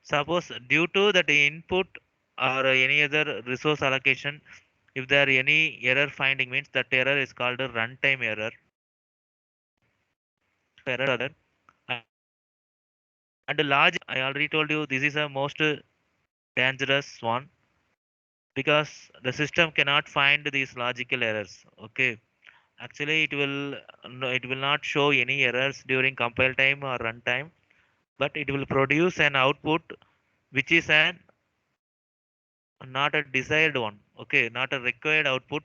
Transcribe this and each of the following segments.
Suppose due to that input or any other resource allocation, if there are any error finding, means that error is called a runtime error. Error. And the large, I already told you, this is a most dangerous one because the system cannot find these logical errors. Okay, actually it will no, it will not show any errors during compile time or runtime, but it will produce an output which is an not a desired one. Okay, not a required output.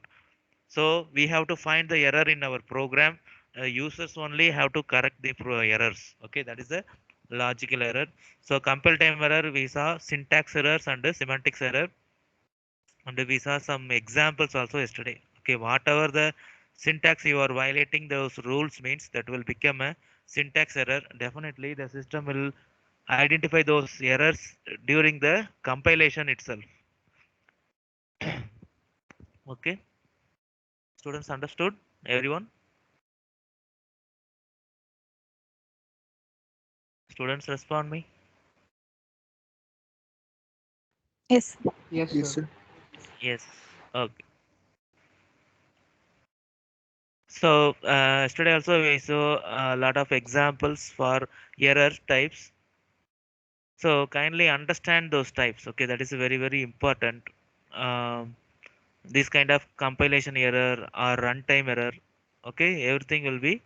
So we have to find the error in our program. Users only have to correct the errors. Okay, that is the logical error. So compile time error, we saw syntax errors and semantics error, and we saw some examples also yesterday. Okay, whatever the syntax you are violating those rules means that will become a syntax error. Definitely the system will identify those errors during the compilation itself. Okay, students understood? Everyone? Students respond me? Yes. Yes, Yes, sir. sir. Yes. Okay. So yesterday also we saw a lot of examples for error types. So kindly understand those types. Okay, that is very very important. Um, this kind of compilation error or runtime error. Okay, everything will be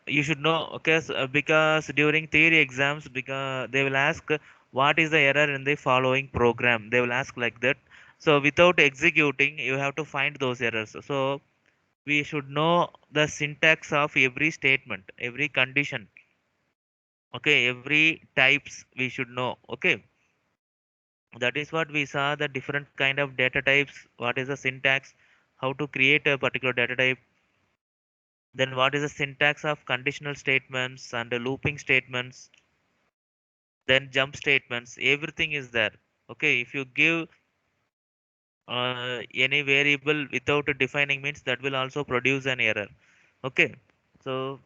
you should know. Okay, so, because during theory exams, because they will ask what is the error in the following program. They will ask like that. So without executing, you have to find those errors. So we should know the syntax of every statement, every condition. Okay, every types we should know. Okay, that is what we saw, the different kind of data types, what is the syntax, how to create a particular data type, then what is the syntax of conditional statements and the looping statements, then jump statements, everything is there. Okay, if you give any variable without defining means that will also produce an error. Okay, so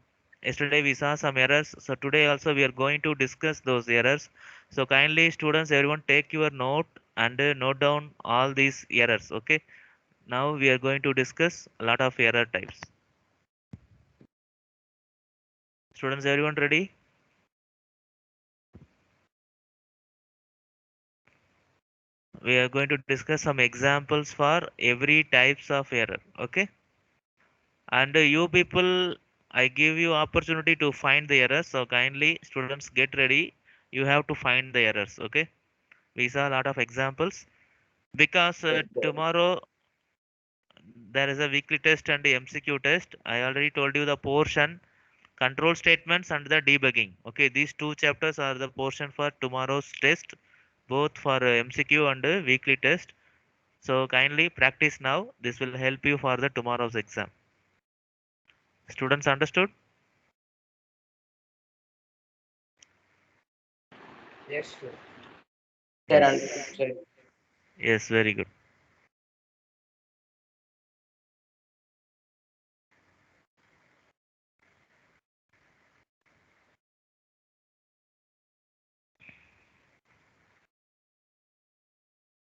yesterday we saw some errors, so today also we are going to discuss those errors. So kindly students, everyone take your note and note down all these errors. Okay, now we are going to discuss a lot of error types. Students, everyone ready? We are going to discuss some examples for every types of error. Okay, and you people, I give you opportunity to find the errors, so kindly students get ready. You have to find the errors. Okay, we saw a lot of examples because tomorrow there is a weekly test and MCQ test. I already told you the portion, control statements and the debugging. Okay, these two chapters are the portion for tomorrow's test, both for MCQ and weekly test. So kindly practice now. This will help you for the tomorrow's exam. Students understood? Yes, sir. Sir, understood, Yes. sir. Yes, very good.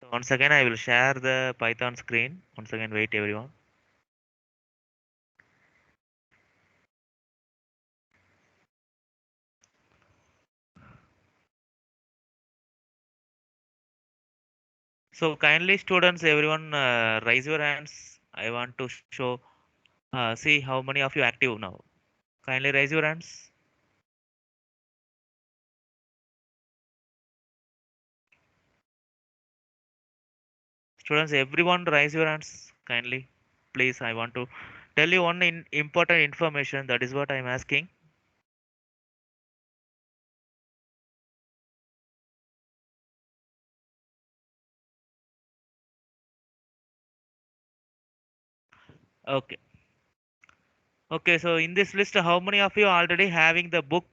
So once again, I will share the Python screen. Once again, wait everyone. So kindly students, everyone, raise your hands. I want to show, see how many of you active now. Kindly raise your hands. Students, everyone raise your hands. Kindly, please. I want to tell you one important information. That is what I'm asking. Okay. Okay. So in this list, how many of you already having the book?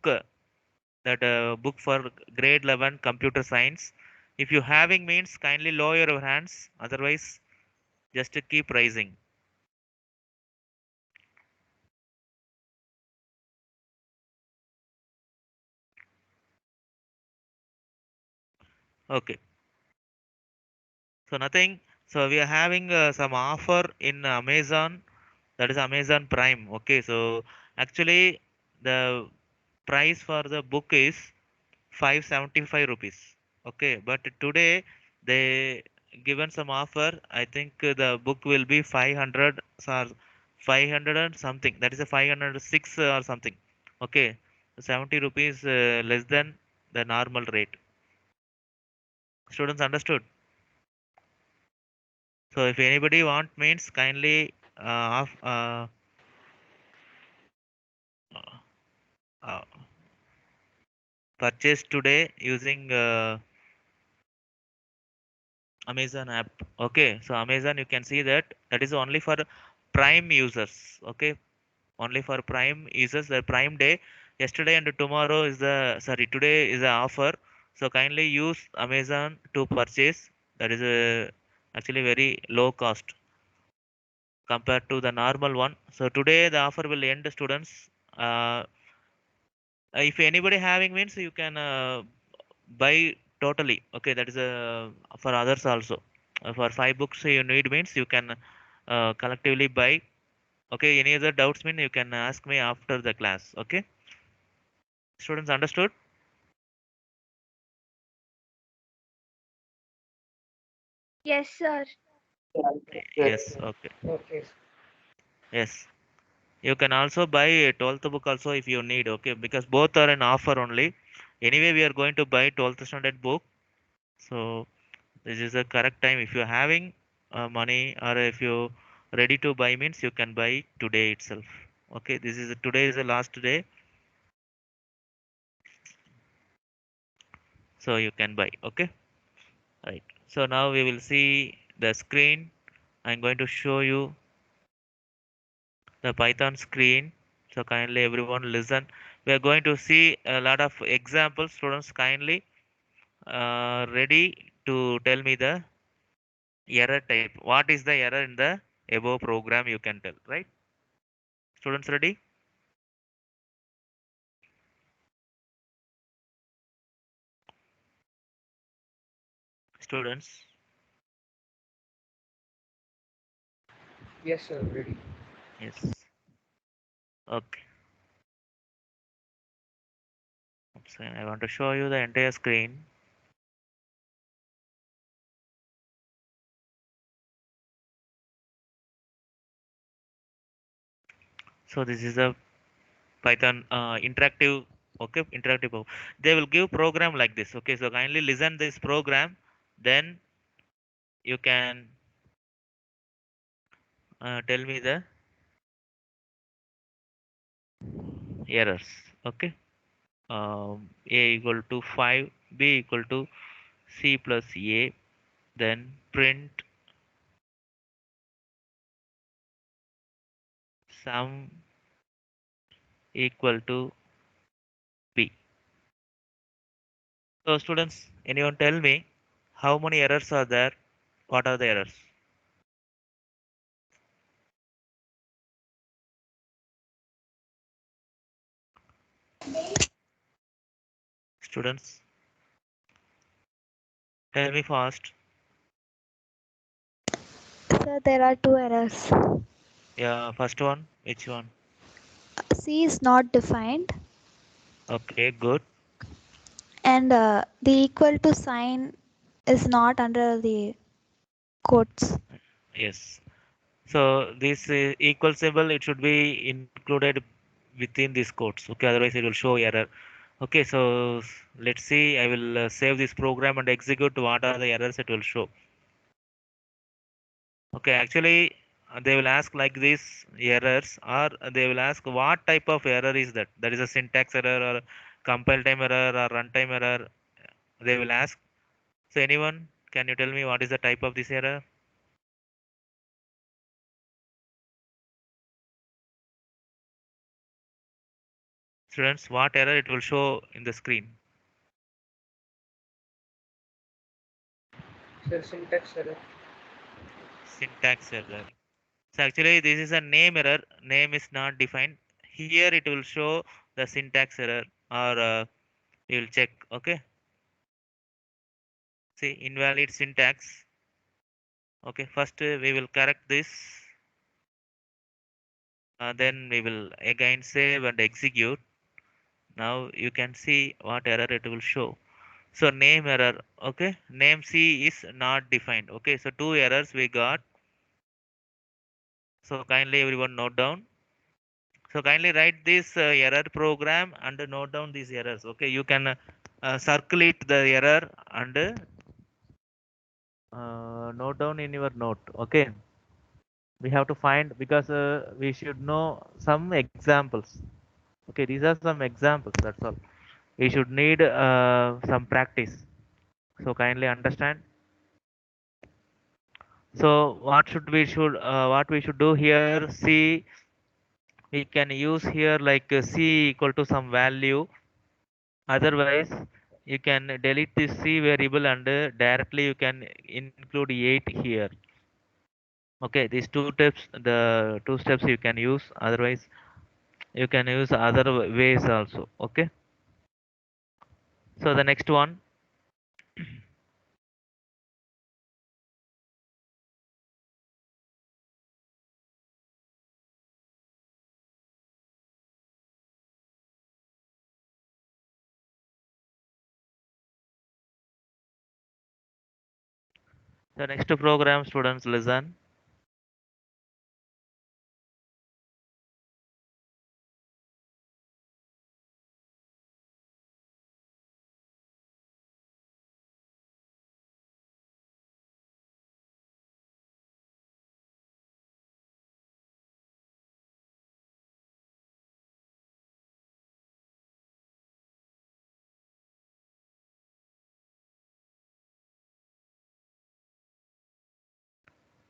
That book for grade 11 computer science. If you having means kindly lower your hands, otherwise just keep rising. Okay. So nothing. So we are having some offer in Amazon. That is Amazon Prime. Okay. So actually the price for the book is 575 rupees. Okay, but today they given some offer. I think the book will be 500 or 500 and something. That is a 506 or something. Okay, 70 rupees less than the normal rate. Students understood? So if anybody want means kindly uh, purchase today using Amazon app. Okay, so Amazon you can see that that is only for Prime users. Okay, only for Prime users. The Prime Day yesterday and tomorrow is the sorry today is the offer. So kindly use Amazon to purchase. That is a actually very low cost compared to the normal one. So today the offer will end, students. Uh, if anybody having means you can buy totally. Okay, that is for others also. For 5 books you need means you can collectively buy. Okay, any other doubts mean you can ask me after the class. Okay, students understood? Yes, sir. Yes. Okay. Okay. Yes. You can also buy a 12th book also if you need. Okay, because both are an offer only. Anyway, we are going to buy 12th standard book. So this is the correct time. If you're having money or if you ready to buy means you can buy today itself. Okay, this is today is the last day, so you can buy. Okay, right. So now we will see the screen. I'm going to show you the Python screen. So kindly everyone listen. We are going to see a lot of examples. Students kindly ready to tell me the error type. What is the error in the above program? You can tell, right? Students ready? Students. Yes, sir. Ready. Yes. Okay. So I want to show you the entire screen. So this is a Python interactive. Okay, interactive. They will give program like this. Okay, so kindly listen this program. Then you can tell me the errors. Okay. A equal to 5, B equal to C plus A. Then print sum equal to B. So students, anyone tell me how many errors are there? What are the errors? Students, tell me fast. Sir, there are two errors. Yeah, first one, which one? C is not defined, Okay, good. and the equal to sign is not under the quotes. Yes. So this equal symbol, it should be included within these codes. Okay, otherwise it will show error. Okay, so let's see. I will save this program and execute what are the errors it will show. Okay, actually they will ask like these errors, or they will ask what type of error is that? That is a syntax error or compile time error or runtime error. They will ask. So anyone, can you tell me what is the type of this error? Students, what error it will show in the screen? Sir, syntax error. Syntax error. So actually this is a name error. Name is not defined. Here it will show the syntax error, or you will check. Okay. See, invalid syntax. Okay, first we will correct this. Then we will again save and execute. Now you can see what error it will show. So name error. Okay, name C is not defined. Okay, so two errors we got. So kindly everyone note down. So kindly write this error program and note down these errors. Okay, you can circle it the error and note down in your note. Okay, we have to find because we should know some examples. Okay, these are some examples. That's all. We should need some practice. So kindly understand. So what we should do here? C we can use here like C equal to some value. Otherwise, you can delete this C variable and directly you can include 8 here. Okay, these the two steps you can use. Otherwise, you can use other ways also. Okay. So the next one. The next program, students listen.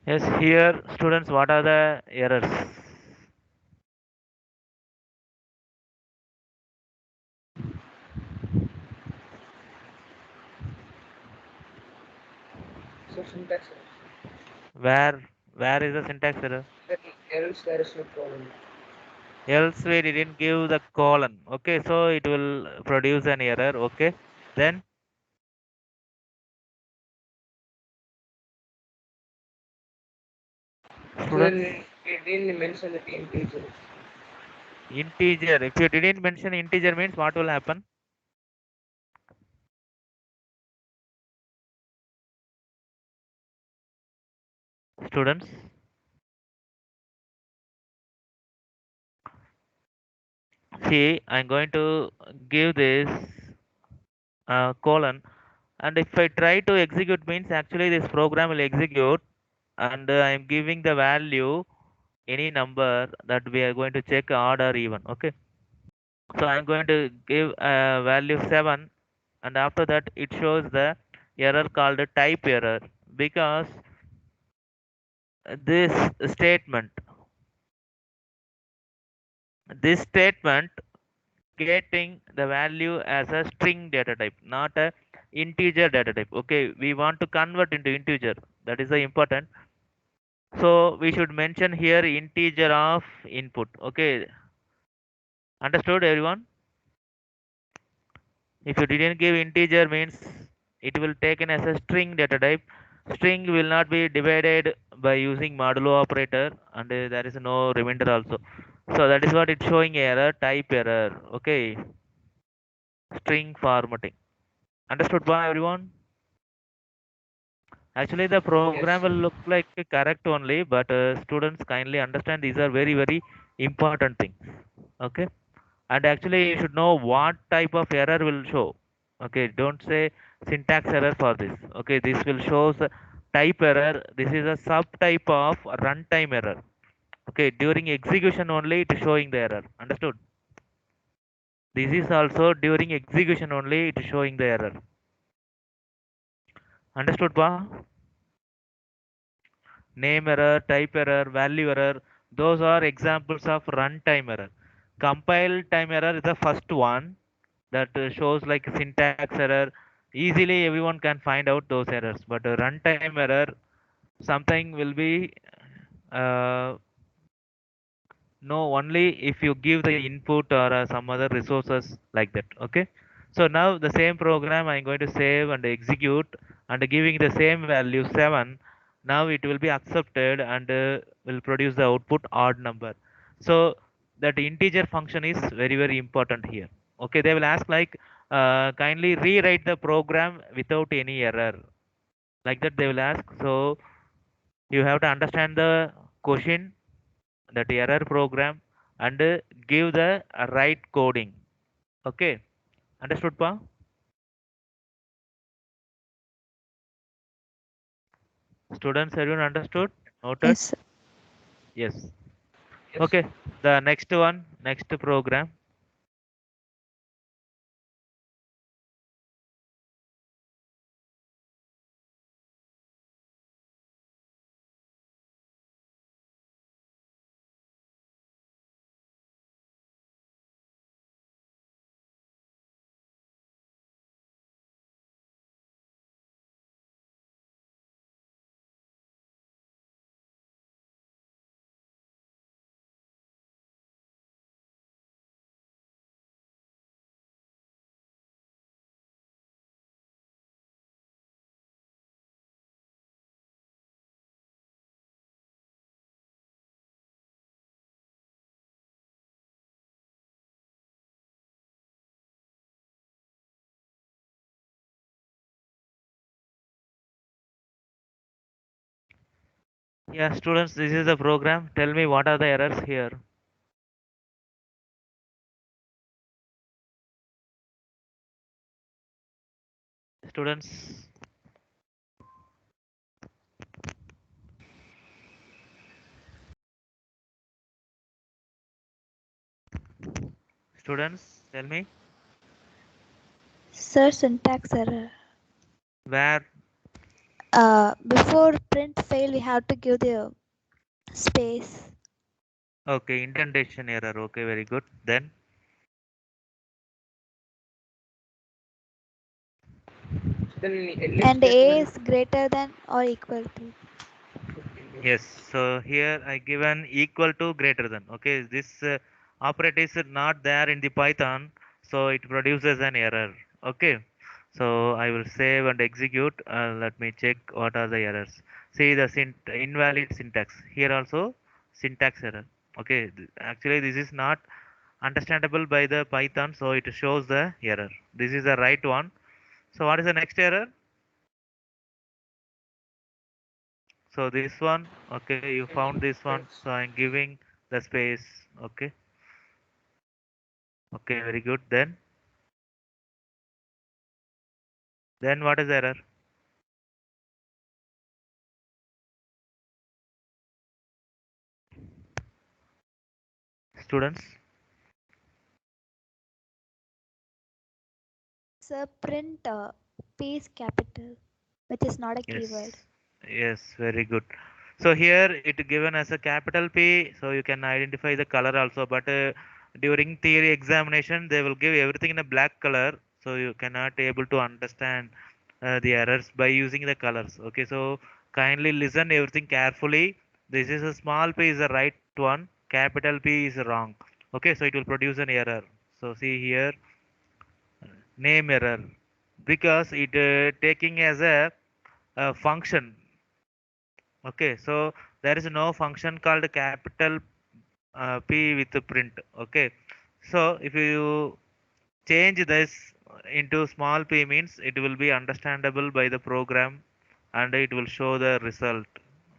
Yes, here students, what are the errors? So syntax error. Where is the syntax error? Then else there is no problem. Else we didn't give the colon. Okay, so it will produce an error. Okay, then So students, then it didn't mention the integer. integer. If you didn't mention integer means what will happen? Students, see, I'm going to give this colon, and if I try to execute means actually this program will execute, and I'm giving the value any number that we are going to check odd or even. Okay, so I'm going to give value 7, and after that it shows the error called type error because this statement this statement getting the value as a string data type, not a integer data type. Okay, we want to convert into integer. That is the important. So we should mention here integer of input. Okay, understood everyone? If you didn't give integer means it will taken as a string data type. String will not be divided by using modulo operator, and there is no remainder also. So that is what it's showing error, type error. Okay, string formatting. Understood by everyone? Actually, the program Yes. will look like correct only, but students kindly understand these are very, very important things. Okay. And actually, you should know what type of error will show. Okay. Don't say syntax error for this. Okay. This will show type error. This is a subtype of runtime error. Okay. During execution only, it is showing the error. Understood? This is also during execution only, it is showing the error. Understood, Pa? Name error, type error, value error, those are examples of runtime error. Compile time error is the first one that shows like syntax error. Easily everyone can find out those errors, but runtime error, something will be uh, no only if you give the input or some other resources like that. Okay, So now the same program I'm going to save and execute and giving the same value 7. Now it will be accepted and will produce the output odd number. So that integer function is very very important here. Okay, they will ask like kindly rewrite the program without any error. Like that they will ask. So you have to understand the question, that error program, and give the right coding. Okay, understood, Pa? Students, everyone understood? Noted? Yes. Yes. Yes. Okay. The next one, next program. Yeah, students, this is the program. Tell me what are the errors here. Students, students, tell me Sir, syntax error. where. Before print fail, we have to give the space. Okay, indentation error. Okay, very good. Then, Then in elif And A statement is greater than or equal to. should be yes. So here I given equal to greater than. Okay, this operator is not there in the Python, so it produces an error. Okay. So I will save and execute. Let me check what are the errors. See the invalid syntax. Here also syntax error. Okay. Actually, this is not understandable by the Python, so it shows the error. This is the right one. So what is the next error? So this one, okay, you found this one. yes. So I'm giving the space. Okay, okay, very good. Then what is the error? Students? Sir, print P is capital, which is not a Yes, keyword. yes, very good. So here it given as a capital P, so you can identify the color also. But during theory examination, they will give everything in a black color, so you cannot able to understand the errors by using the colors. Okay, so kindly listen everything carefully. This is a small p is the right one, capital P is wrong. Okay, so it will produce an error. So see here, name error, because it taking as a function. Okay, so there is no function called capital P with the print. Okay, so if you change this into small p means it will be understandable by the program and it will show the result.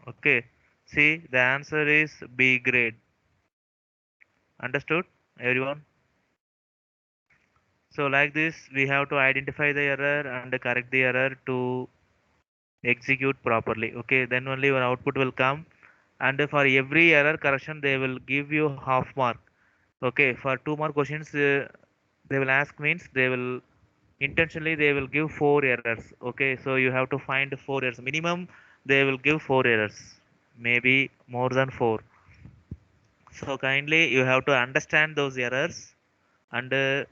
Okay, see the answer is B grade. Understood, everyone? So like this, we have to identify the error and correct the error to execute properly. Okay, then only your output will come. And for every error correction, they will give you half mark. Okay, for 2 more questions, they will ask means they will intentionally they will give 4 errors. Okay, so you have to find 4 errors minimum. They will give 4 errors, maybe more than 4. So kindly you have to understand those errors and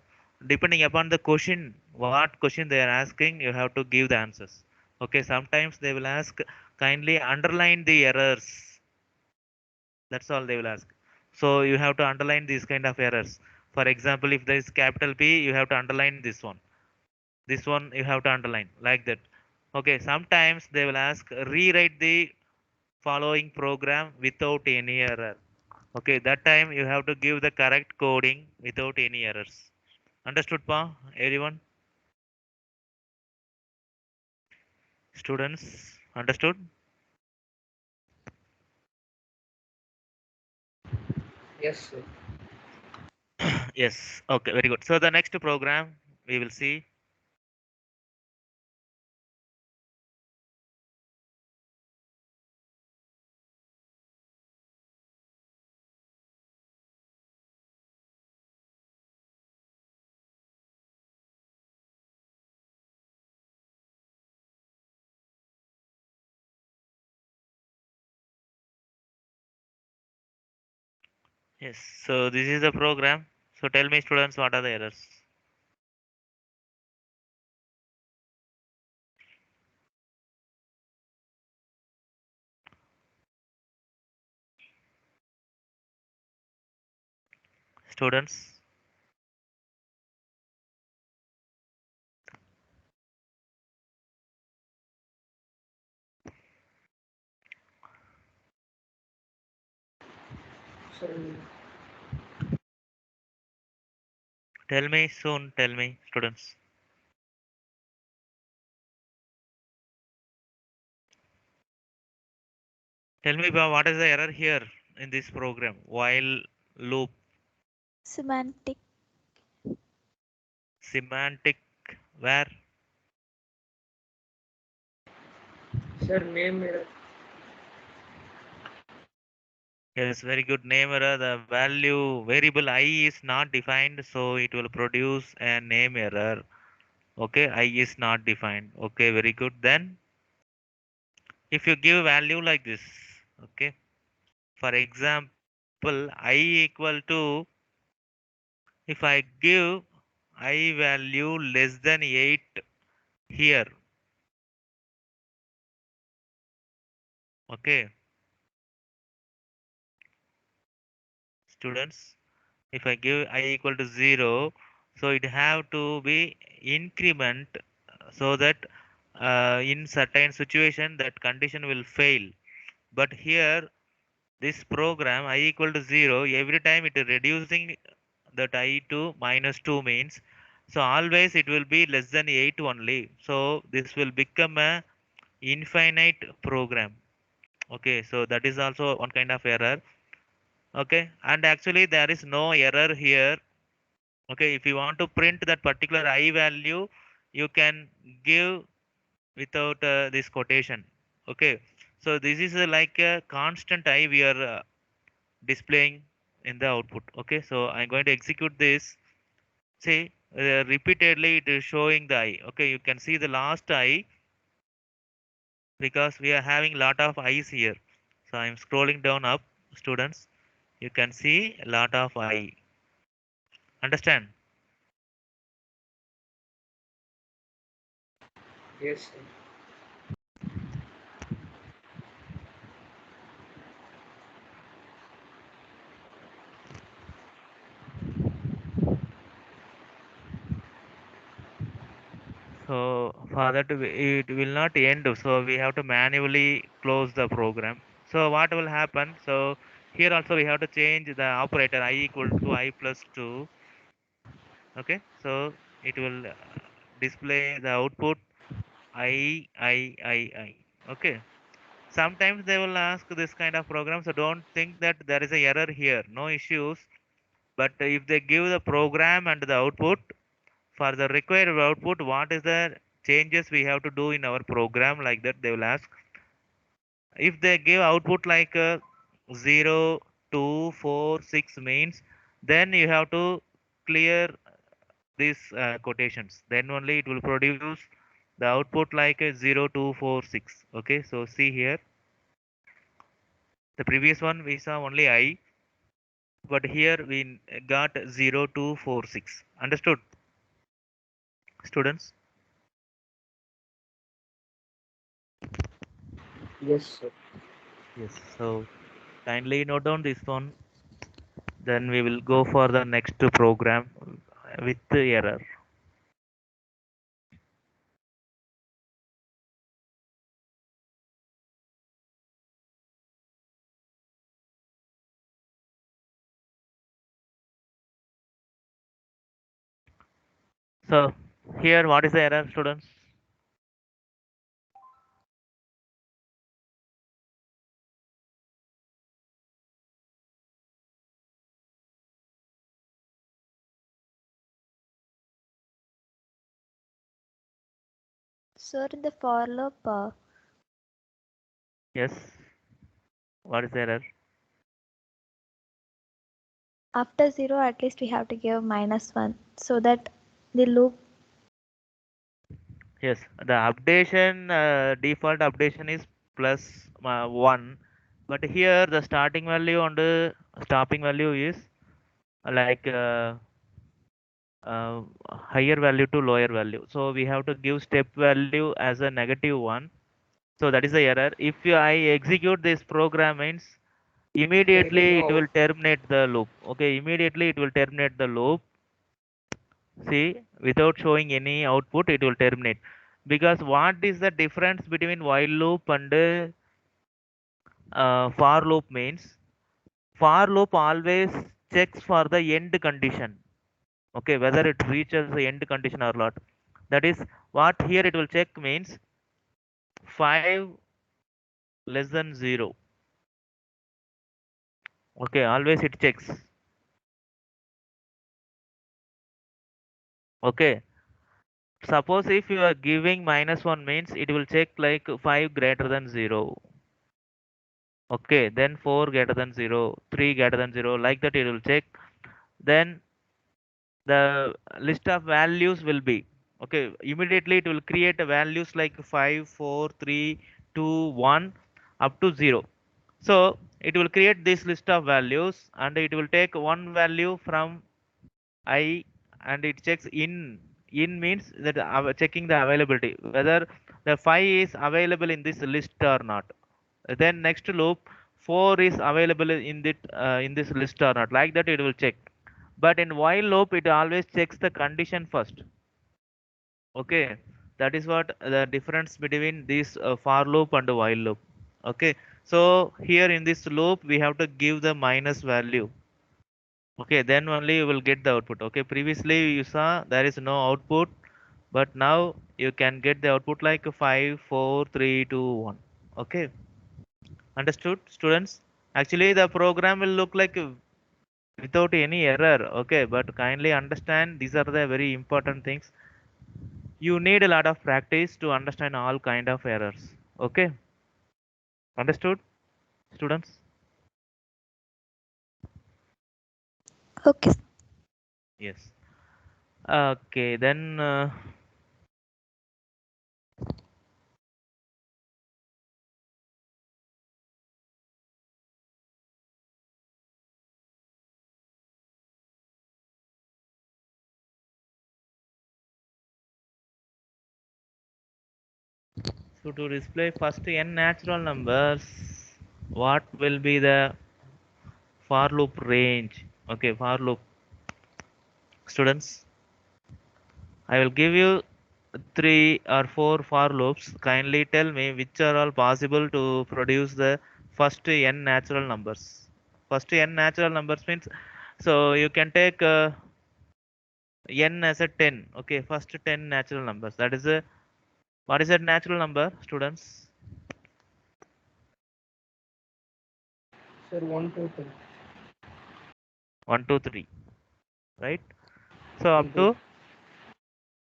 depending upon the question, what question they are asking, you have to give the answers. Okay, sometimes they will ask kindly underline the errors. That's all they will ask. So you have to underline these kind of errors. For example, if there is capital P, you have to underline this one. This one you have to underline like that. Okay, sometimes they will ask rewrite the following program without any error. Okay, that time you have to give the correct coding without any errors. Understood, pa? Everyone? Students, understood? Yes, sir. Yes. Okay, very good. So the next program we will see. Yes. So this is the program. So tell me, students, what are the errors? Students. Sir, Tell me soon. Tell me, students. Tell me, ba, what is the error here in this program? While loop, Semantic. semantic, where? sir, name error. Yes, very good. Name error. The value variable I is not defined, so it will produce a name error. Okay, I is not defined. Okay, very good. Then, if you give value like this, okay, for example, I equal to, if I give I value less than 8 here, okay, students, if I give I equal to 0, so it have to be increment so that in certain situation that condition will fail. But here this program I equal to 0, every time it is reducing that I to minus 2 means, so always it will be less than 8 only. So this will become a infinite program. Okay, so that is also one kind of error. Okay, and actually there is no error here. Okay, if you want to print that particular I value, you can give without this quotation. Okay, so this is like a constant I we are displaying in the output. Okay, so I'm going to execute this. See, repeatedly it is showing the I. Okay, you can see the last I because we are having lot of I's here. So I'm scrolling down up, students. You can see a lot of I. Understand? Yes, sir. So for that it will not end. So we have to manually close the program. So what will happen? So here also we have to change the operator I equal to I plus 2. Okay, so it will display the output I. Okay. Sometimes they will ask this kind of program, so don't think that there is a error here. No issues. But if they give the program and the output, for the required output, what is the changes we have to do in our program, like that they will ask. If they give output like 0, 2, 4, 6 means, then you have to clear these quotations. Then only it will produce the output like 0, 2, 4, 6. Okay, so see here. The previous one we saw only I, but here we got 0, 2, 4, 6. Understood, students? Yes, sir. Yes. So kindly note down this one. Then we will go for the next program with the error. So here, what is the error, students? Sir, in the for loop, Yes. What is the error? after 0, at least we have to give -1 so that the loop. Yes, the updation default updation is plus 1, but here the starting value and the stopping value is like uh, higher value to lower value. So we have to give step value as a -1. So that is the error. If I execute this program means Getting immediately it no will out. terminate the loop. Okay, immediately it will terminate the loop. See, without showing any output, it will terminate. Because what is the difference between while loop and for loop means for loop always checks for the end condition. Okay, whether it reaches the end condition or not. That is what here it will check means 5 less than 0. Okay, always it checks. Okay, suppose if you are giving -1 means it will check like 5 greater than 0. Okay, then 4 greater than 0, 3 greater than 0, like that it will check. Then the list of values will be okay, immediately it will create a values like 5, 4, 3, 2, 1 up to 0. So it will create this list of values and it will take one value from I and it checks in means that checking the availability whether the 5 is available in this list or not. Then next loop 4 is available in this list or not, like that it will check. But in while loop it always checks the condition first. Okay, that is what the difference between this for loop and while loop. Okay, so here in this loop we have to give the minus value. Okay, then only you will get the output. Okay, previously you saw there is no output, but now you can get the output like 5, 4, 3, 2, 1. Okay, understood, students? Actually, the program will look like without any error. Okay, but kindly understand these are the very important things. You need a lot of practice to understand all kind of errors. Okay, understood, students? Okay. Yes. Okay, then so to display first n natural numbers, what will be the for loop range? Okay, for loop, students. I will give you 3 or 4 for loops. Kindly tell me which are all possible to produce the first n natural numbers. First n natural numbers means so you can take n as a 10. Okay, first 10 natural numbers. That is a what is that natural number, students? Sir, 1, 2, 3. 1, 2, 3, right? So 1, 2.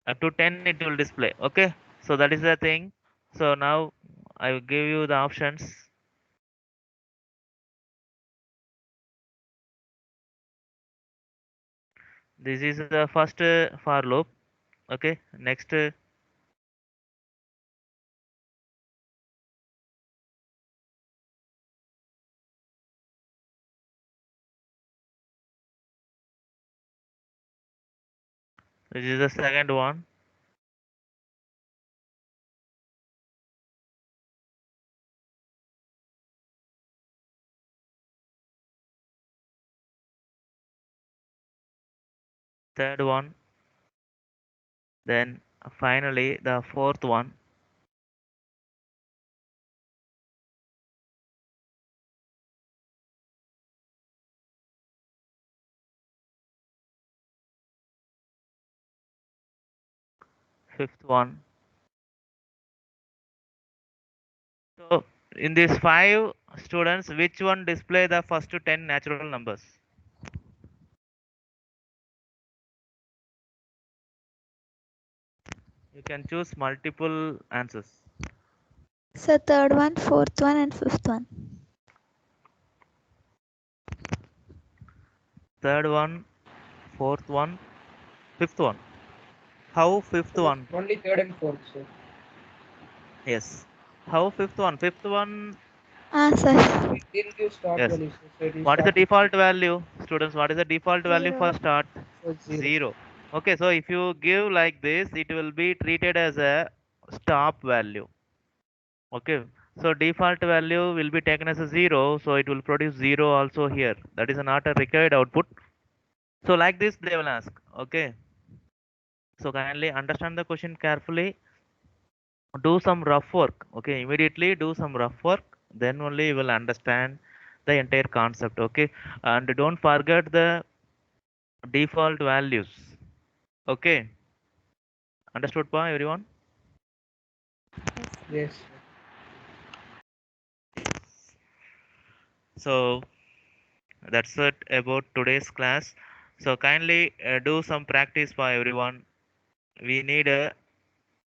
up to 10 it will display. Okay, so that is the thing. So now I will give you the options. This is the first for loop. Okay, next this is the second one. Third one, then finally the fourth one. fifth one. So in these 5 students, which one display the first 10 natural numbers? You can choose multiple answers. So third one, fourth one, and fifth one. Third one, fourth one, fifth one. How fifth one? Only third and fourth, sir. Yes. How fifth one? Fifth one. Sir. It didn't give start Yes. value, sir. So What is the default value, students? What is the default value for 0. start? So 0. 0. Okay, so if you give like this, it will be treated as a stop value. Okay, so default value will be taken as a 0, so it will produce 0 also here. That is not a required output. So like this they will ask. Okay, so kindly understand the question carefully. Do some rough work. Okay, immediately do some rough work. Then only you will understand the entire concept. Okay, and don't forget the default values. Okay, understood, pa everyone? Yes. So that's it about today's class. So kindly do some practice for everyone. We need a